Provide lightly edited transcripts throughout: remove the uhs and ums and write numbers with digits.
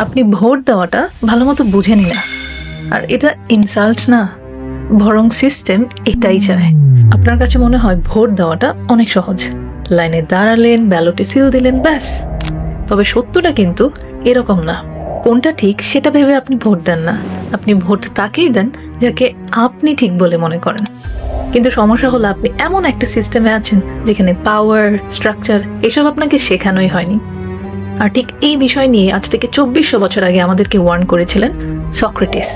আপনি ভোট দেওয়াটা ভালো মতো বুঝেনি না, আর এটা ইনসাল্ট না, বরং সিস্টেম এটাই চায়। আপনার কাছে মনে হয় ভোট দেওয়াটা অনেক সহজ, লাইনে দাঁড়ালেন, ব্যালটে সিল দিলেন, ব্যাস। তবে সত্যটা কিন্তু এরকম না। কোনটা ঠিক সেটা ভেবে আপনি ভোট দেন না, আপনি ভোট তাকেই দেন যাকে আপনি ঠিক বলে মনে করেন। কিন্তু সমস্যা হলো আপনি এমন একটা সিস্টেমে আছেন যেখানে পাওয়ার, স্ট্রাকচার এসব আপনাকে শেখানোই হয়নি। আর ঠিক এই বিষয় নিয়ে আজ থেকে 2400 বছর আগে আমাদেরকে ওয়ার্ন করেছিলেন সক্রেটিস।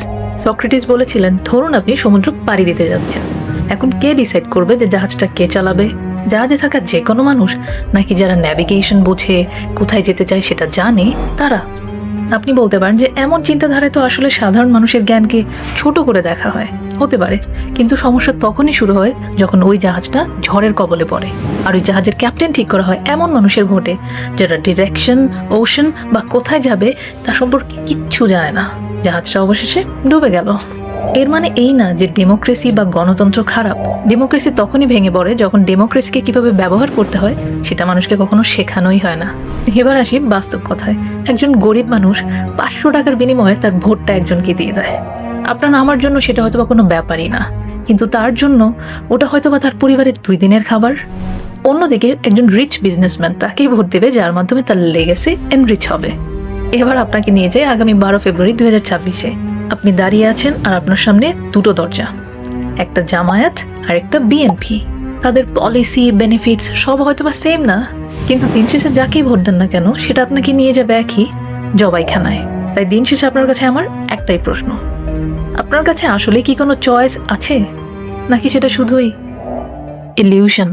সক্রেটিস বলেছিলেন, ধরুন আপনি সমুদ্র পাড়ি দিতে যাচ্ছেন, এখন কে ডিসাইড করবে যে জাহাজটা কে চালাবে? জাহাজে থাকা যে কোনো মানুষ, নাকি যারা ন্যাভিগেশন বোঝে, কোথায় যেতে চায় সেটা জানে তারা? আপনি বলতে পারেন যে এমন চিন্তাধারায় তো আসলে সাধারণ মানুষের জ্ঞানকে ছোট করে দেখা হয়। হতে পারে, কিন্তু সমস্যা তখনই শুরু হয় যখন ওই জাহাজটা ঝড়ের কবলে পড়ে, আর ওই জাহাজের ক্যাপ্টেন ঠিক করা হয় এমন মানুষের ভোটে যারা ডিরেকশন, ওশন বা কোথায় যাবে তা সম্পর্কে কিচ্ছু জানে না। জাহাজটা অবশেষে ডুবে গেল। এর মানে এই না যে ডেমোক্রেসি বা গণতন্ত্র খারাপ। ডেমোক্রেসি তখনই ভেঙে পড়ে যখন ডেমোক্রেসিকে কিভাবে ব্যবহার করতে হয় সেটা মানুষকে কখনো শেখানোই হয় না। এবার আসি বাস্তব কথায়। একজন গরিব মানুষ 500 টাকার বিনিময়ে তার ভোটটা একজনকে দিয়ে দেয়। আপনার আমার জন্য সেটা হয়তো বা কোনো ব্যাপারই না, কিন্তু তার জন্য ওটা হয়তো বা তার পরিবারের 2 দিনের খাবার। অন্যদিকে একজন রিচ বিজনেসম্যান তাকেই ভোট দেবে যার মাধ্যমে তার লেগেসি এনরিচ হবে। এবার আপনাকে নিয়ে যায় আগামী 12 ফেব্রুয়ারি 2026-এ। আপনি দাঁড়িয়ে আছেন আর আপনার সামনে 2টো দরজা, একটা জামায়াত আর একটা বিএনপি। তাদের পলিসি, বেনিফিটস সব হয়তো বা সেম না, কিন্তু দিন শেষে যাকেই ভোট দেন না কেন সেটা আপনাকে নিয়ে যাবে একই জবাইখানায়। তাই দিন শেষে আপনার কাছে আমার একটাই প্রশ্ন, আপনার কাছে আসলে কি কোনো চয়েস আছে, নাকি সেটা শুধুই ইলিউশন?